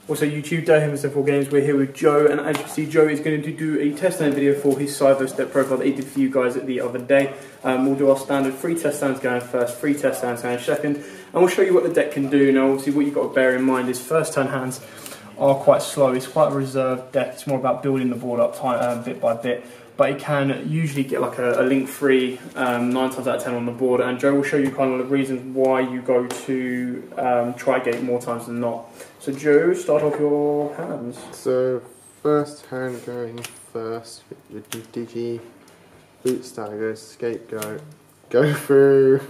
Also YouTube, Day Himself Wargames. We're here with Joe, and as you see, Joe is going to do a test stand video for his Cyberse deck profile that he did for you guys the other day. We'll do our standard 3 test stands going first, 3 test stands going second, and we'll show you what the deck can do. Now obviously what you've got to bear in mind is first turn hands are quite slow. It's quite a reserved deck. It's more about building the board up bit by bit. But it can usually get like a link free 9 times out of 10 on the board, and Joe will show you kind of the reasons why you go to Tri-Gate more times than not. So Joe, start off your hands. So first hand going first with your Digi, Boot Stagger, Scapegoat, Go Through,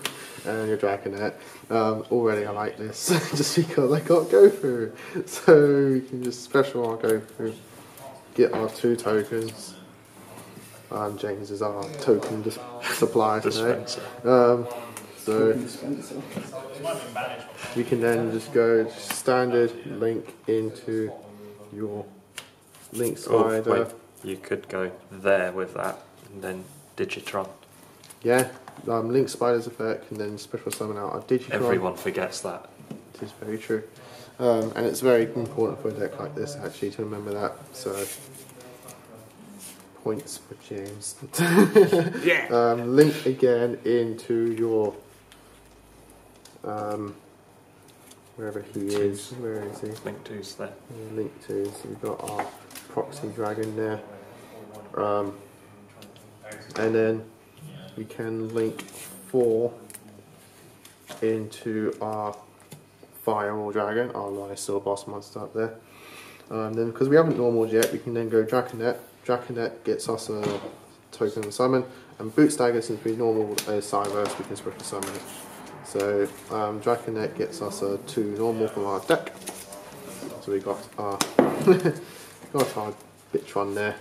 and your Dragonet. Already I like this, just because I got Go Through. So we can just special our Go Through, get our 2 tokens. James is our token supplier today. So we can then just go standard link into your link spider. Oh, wait, you could go there with that and then Digitron. Yeah, link spider's effect and then special summon out a Digitron. Everyone forgets that. It is very true. And it's very important for a deck like this actually to remember that. So points for James. Yeah. Link again into your wherever he is. Where is he? Link 2's there. Yeah, link 2. So we've got our proxy dragon there. And then we can link 4 into our Firewall Dragon, our Lysol boss monster up there. Then because we haven't normaled yet, we can then go Dragonet. Dragonet gets us a token summon, and Boot Stagger, since we normal a Cyberse, we can special summon it. So Dragonet gets us a 2 normal from our deck. So we got our got our Bitron there.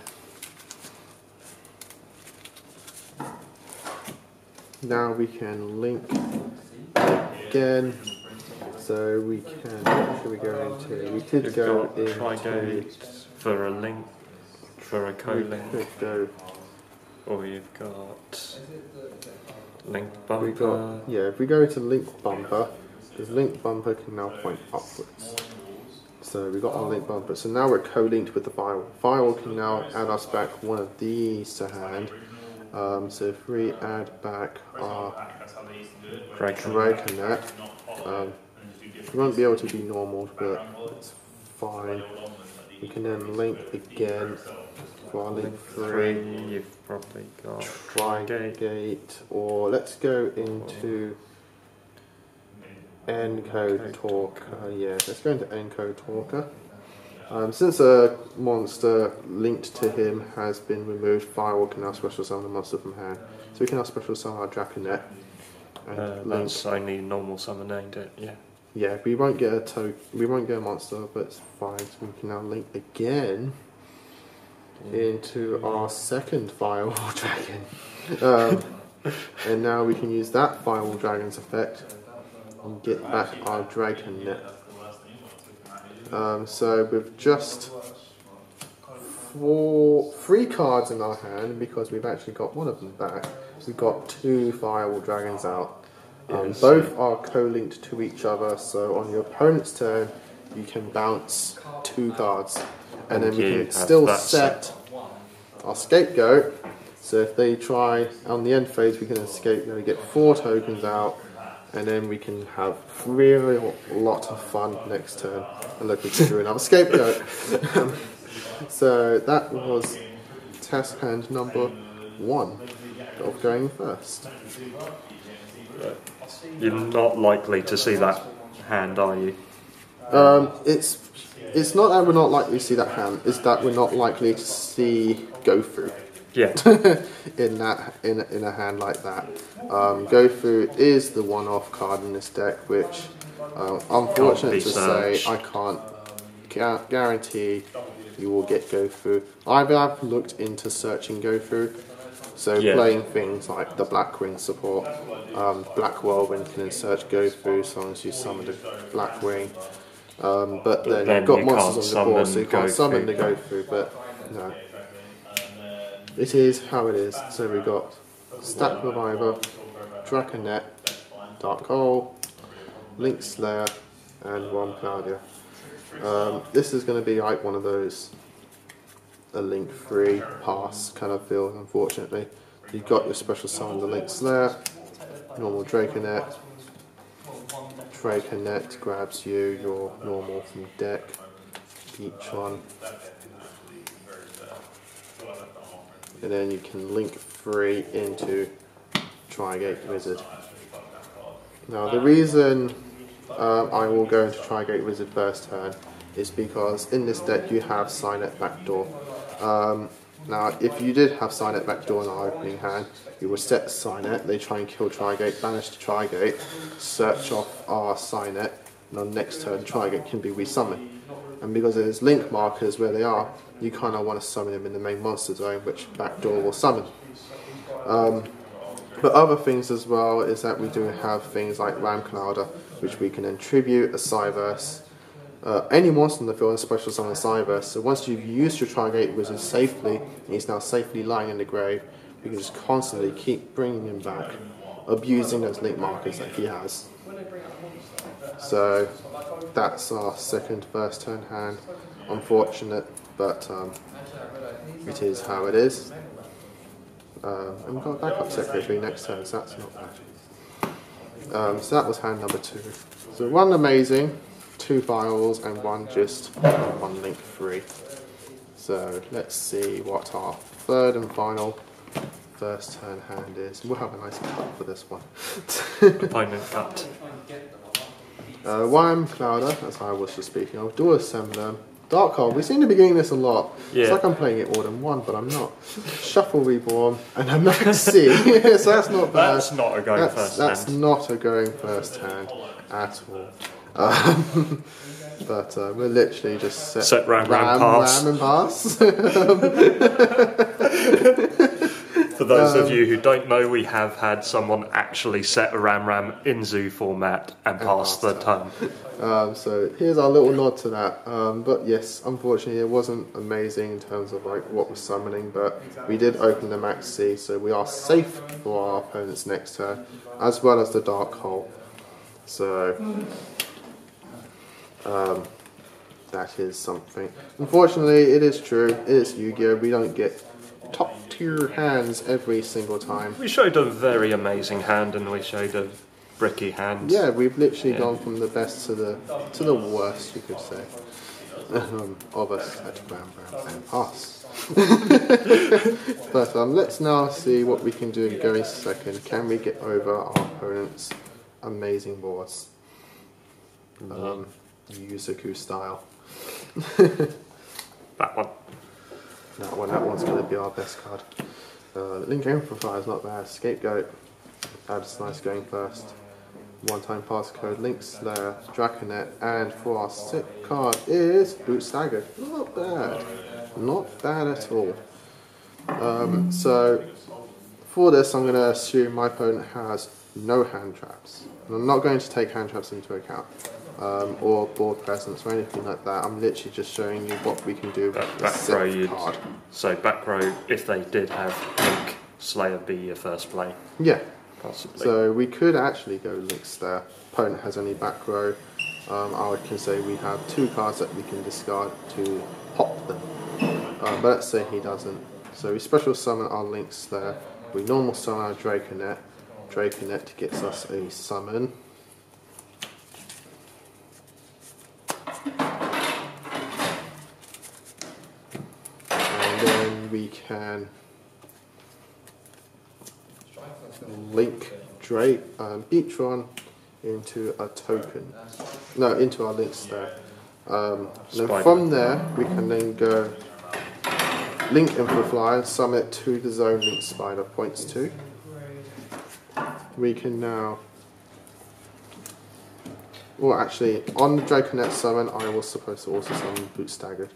Now we can link again. So we can. What should we go into? We could go into Tri-Gate for a link. For a co-link, or you've got link bumper. If we go to link bumper, because link bumper can now point upwards. So we got our link bumper. So now we're co-linked with the firewall. Firewall can now add us back one of these to hand. So if we add back our Dragonet, we won't be able to be normal, but it's fine. We can then link again. Link 3, you've probably got Tri-Gate, or let's go into Encode Talker. Yeah, let's go into Encode Talker. Since a monster linked to him has been removed, Firewall can now special summon a monster from hand. So we can now special summon our Dragonet. That's only normal summon, ain't it? Yeah. Yeah, we won't get a monster, but it's fine. So we can now link again into our second Firewall Dragon. And now we can use that Firewall Dragon's effect and get back our Dragonet. So with just 3 cards in our hand, because we've actually got one of them back, we've got 2 Firewall Dragons out. Both are co-linked to each other, so on your opponent's turn you can bounce 2 cards. And then we can still set our Scapegoat, so if they try on the end phase we can then Scapegoat, get 4 tokens out, and then we can have really a lot of fun next turn. And look, we can do another Scapegoat. So that was test hand number 1 of going first. You're not likely to see that hand, are you? It's not that we're not likely to see that hand, it's that we're not likely to see Go Through. Yeah. in a hand like that. Go Through is the one-off card in this deck, which unfortunate to say I can't guarantee you will get Go Through. I've looked into searching Go Through. So playing things like the Blackwing support, Black Whirlwind can then search Go Through as long as you summon the Blackwing. But then you've got monsters on the board, so you can't summon the Go Through, but no. It is how it is. So we got Stack Reviver, Dragonet, Dark Hole, Link Slayer, and 1 Claudia. This is going to be like one of those a link free pass kind of feel, unfortunately. You've got your special summon the links there, normal Draconet. Draconet grabs you your normal from deck, each one. And then you can link 3 into Trigate Wizard. Now the reason I will go into Trigate Wizard first turn is because in this deck you have Signet Backdoor. Now if you did have Signet Backdoor in our opening hand, you would set Signet, they try and kill Trigate, banish the Trigate, search off our Signet, and on next turn Trigate can be resummoned. And because there's link markers where they are, you kind of want to summon them in the main monster zone, which Backdoor will summon. But other things as well is that we do have things like Ram Clouder, which we can attribute a Cyberse. Any monster in the field and special summon a Cyberse. So once you've used your Trigate Wizard safely, and he's now safely lying in the grave, you can just constantly keep bringing him back, abusing those link markers that he has. So that's our second first turn hand. Unfortunate, but it is how it is. And we've got a backup secretary next turn, so that's not bad. So that was hand number 2. So 1 amazing, 2 fireballs, and 1 just 1 link 3. So let's see what our third and final first turn hand is. We'll have a nice cut for this one. Opponent cut. Wham Clouder, as I was just speaking of, Dual Assembler. Dark Hole, we seem to be getting this a lot. Yeah. It's like I'm playing it all in one, but I'm not. Shuffle Reborn, and a Max C. So that's not bad. That's not a going first hand. That's not a going first hand at all. But we're literally just set ram pass. Ram and pass. For those of you who don't know, we have had someone actually set a Ram in Zoo format and pass the turn. So here's our little nod to that. But yes, unfortunately it wasn't amazing in terms of like what we're summoning, but we did open the Max C, so we are safe for our opponent's next turn, as well as the Dark Hole. So that is something. Unfortunately, it is true. It is Yu-Gi-Oh! We don't get top tier hands every single time. We showed a very amazing hand, and we showed a bricky hand. Yeah, we've literally gone from the best to the worst, you could say, of us at Ram and pass. But let's now see what we can do in going second. Can we get over our opponent's amazing boards? Yuzuku style. That one. That one's going to be our best card. Link Amplifier is not bad. Scapegoat. That's nice going first. 1-time passcode, Link Slayer, Draconet, and for our sick card is Boot Staggered. Not bad. Not bad at all. So for this I'm going to assume my opponent has no hand traps. And I'm not going to take hand traps into account. Or board presence or anything like that. I'm literally just showing you what we can do with the sick card. So back row, if they did have Link Slayer be your first play. Yeah. Possibly. So we could actually go Link Slayer. Opponent has only back row. I can say we have 2 cards that we can discard to pop them. But let's say he doesn't. So we special summon our Link Slayer. We normal summon our Draconet. Draconet gets us a summon. And then we can link Beatron into a token. No, into our links there. And then from there, we can then go Link Amplify and summon it to the zone Link Spider points to. We can now... Well, actually, on the Draconet summon, I was supposed to also summon Boot Staggered.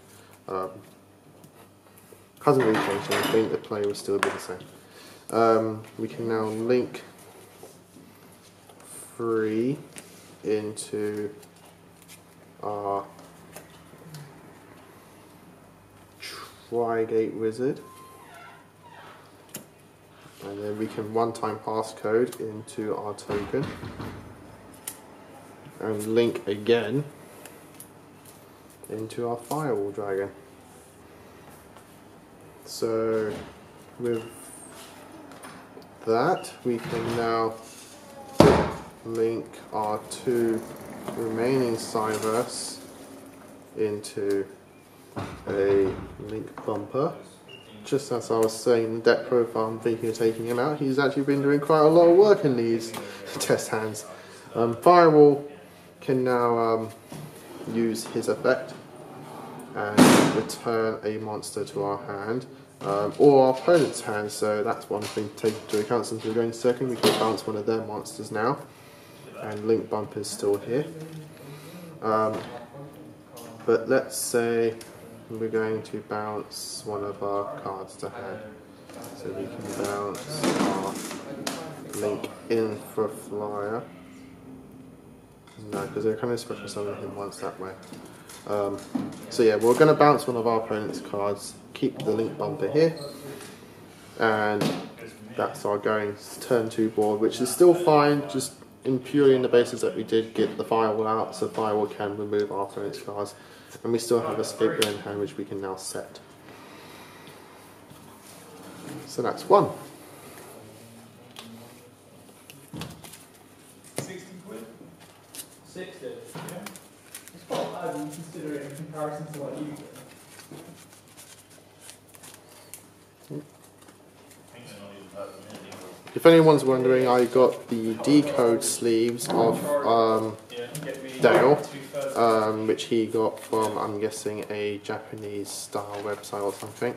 Hasn't really changed anything, the play will still be the same. We can now link 3 into our Trigate Wizard, and then we can 1-time passcode into our token and link again into our firewall dragon. So with that, we can now link our two remaining Cyberse into a link bumper. Just as I was saying in the deck profile, I'm thinking of taking him out. He's actually been doing quite a lot of work in these test hands. Firewall can now use his effect and return a monster to our hand, or our opponent's hand, so that's one thing to take into account. Since we're going second, we can bounce one of their monsters now, and link bump is still here. But let's say we're going to bounce one of our cards to hand, so we can bounce our link in for a flyer. No, because they're kind of special summon him once that way. So yeah, we're going to bounce one of our opponent's cards, keep the link bumper here, and that's our going turn 2 board, which is still fine, just purely in the basis that we did get the firewall out, so firewall can remove our opponent's cards, and we still have a scapegoat in hand which we can now set. So that's 1. 60 quid? 60? Yeah. It's quite bad when you consider it in comparison to what you get. If anyone's wondering, I got the decode sleeves of Dale, which he got from, I'm guessing, a Japanese style website or something.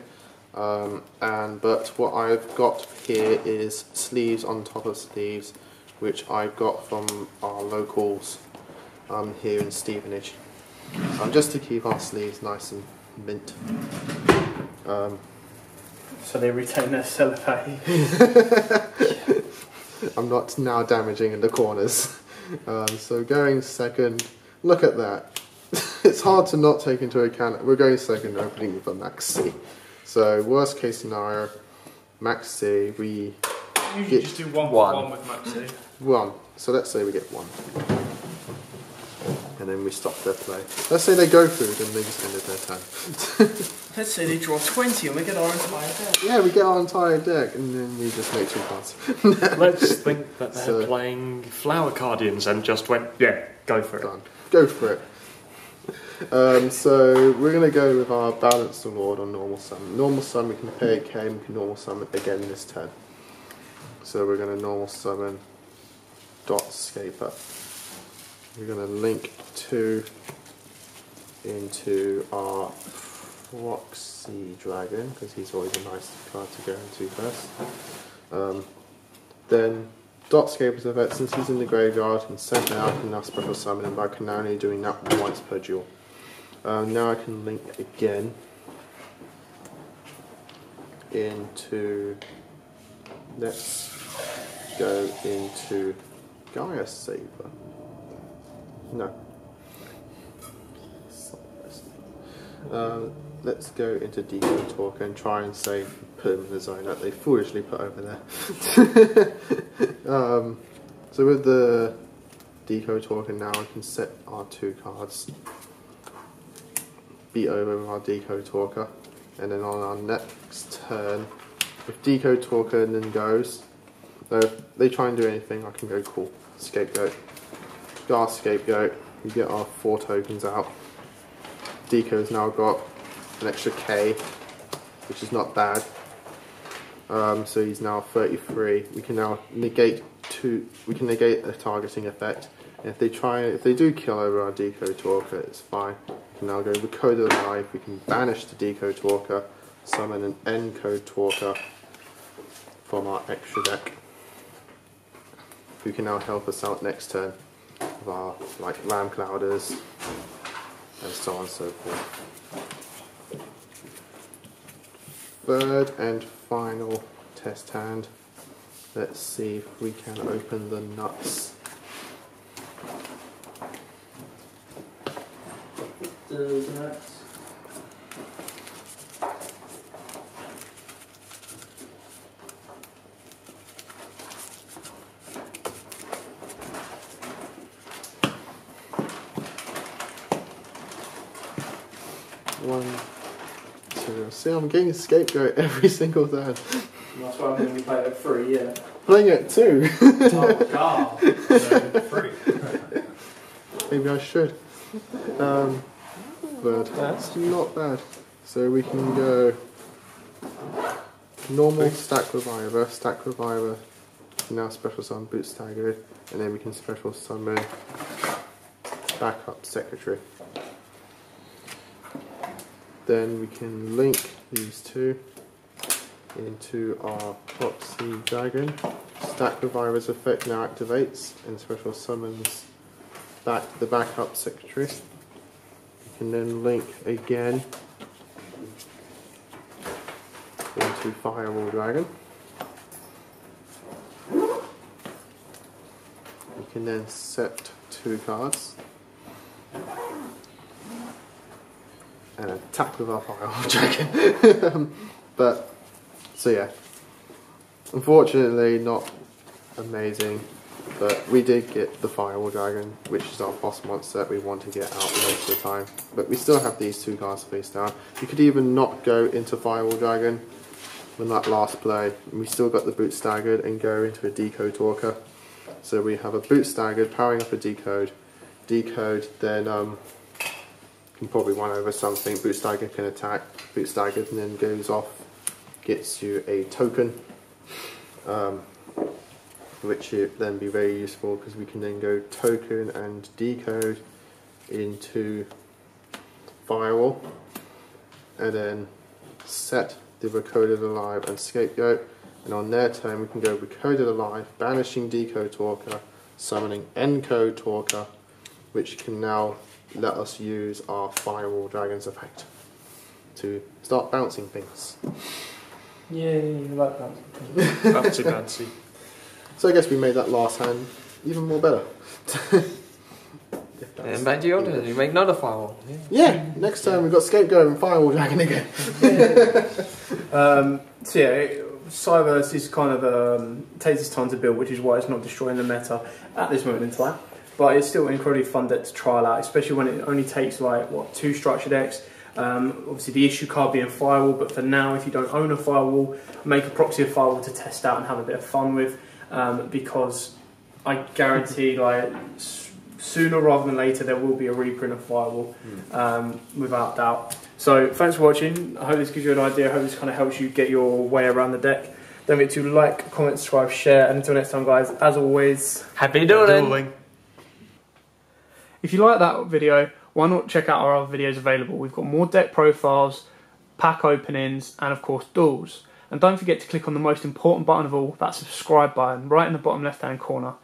But what I've got here is sleeves on top of sleeves, which I got from our locals here in Stevenage. Just to keep our sleeves nice and mint. So they retain their seller value. I'm not now damaging in the corners. So going second, look at that. It's hard to not take into account. We're going second, opening with a max C. So worst case scenario, max C, we usually just do one with max C. 1. So let's say we get 1. And then we stop their play. Let's say they go through, then they just ended their turn. Let's say they draw 20 and we get our entire deck. Yeah, we get our entire deck, and then we just make 2 cards. Let's think that they're playing Flower Guardians and just went, yeah, go for it. Done. Go for it. So we're going to go with our Balance the Lord on normal summon. Normal summon, we can pay a K, and we can normal summon again this turn. So we're going to normal summon Dot Scaper. We're going to link 2 into our Proxy Dragon, because he's always a nice card to go into first. Then Dot Scaper's effect, since he's in the graveyard and sent out, I can now special summon him, but I can now only doing that once per duel. Now I can link again into, let's go into Gaia Saber. No. Let's go into Decode Talker and try and say, put him in the zone that they foolishly put over there. So with the Decode Talker now, I can set our 2 cards, beat over with our Decode Talker, and then on our next turn, if Decode Talker then goes, so if they try and do anything, I can go cool, Scapegoat. Our Scapegoat, we get our 4 tokens out. Deco's now got an extra K, which is not bad. So he's now 33. We can now negate a targeting effect. And if they do kill over our Decode Talker, it's fine. We can now go with Code of the Life. We can banish the Decode Talker, summon an Encode Talker from our extra deck, who can now help us out next turn with our Ram Clouders and so on and so forth. Third and final test hand. Let's see if we can open the nuts. Those nuts. 1, 2. See, I'm getting scapegoat every single turn. That's why I'm going to play it at 3, yeah. Playing it at 2. Oh god. 3. Maybe I should. But that's not bad. So we can go normal stack reviver, now special summon boot staggered, and then we can special summon backup secretary. Then we can link these two into our proxy dragon. Stack reviver's effect now activates and special summons back the backup secretary. We can then link again into Firewall Dragon. We can then set 2 cards and attack with our Firewall Dragon. But, so yeah, unfortunately not amazing, but we did get the Firewall Dragon, which is our boss monster that we want to get out most of the time. But we still have these 2 cards face down. You could even not go into Firewall Dragon when that last play. We still got the boot staggered and go into a decode talker. So we have a boot staggered powering up a decode. Decode then can probably run over something. Boot staggered can attack. Boot staggered and then goes off, gets you a token, which would then be very useful because we can then go token and decode into Firewall, and then set the Recoded Alive and Scapegoat, and on their turn we can go Recoded Alive, banishing Decode Talker, summoning Encode Talker, which can now let us use our Firewall Dragon's effect to start bouncing things. Yay, I like that. Fancy, fancy. So I guess we made that last hand even more better. And back to your turn, you make another firewall. Yeah, next time we've got Scapegoat and Firewall Dragon again. So yeah, Cyberse is kind of takes its time to build, which is why it's not destroying the meta at this moment in time. But it's still an incredibly fun deck to trial out, especially when it only takes like 2 structure decks. Obviously the issue card being Firewall, but for now, if you don't own a Firewall, make a proxy of Firewall to test out and have a bit of fun with, because I guarantee like sooner rather than later there will be a reprint of Firewall, without doubt. So thanks for watching. I hope this gives you an idea. I hope this kind of helps you get your way around the deck. Don't forget to like, comment, subscribe, share, and until next time guys, as always, Happy Dueling! If you like that video, why not check out our other videos available? We've got more deck profiles, pack openings, and of course duels. And don't forget to click on the most important button of all, that subscribe button, right in the bottom left hand corner.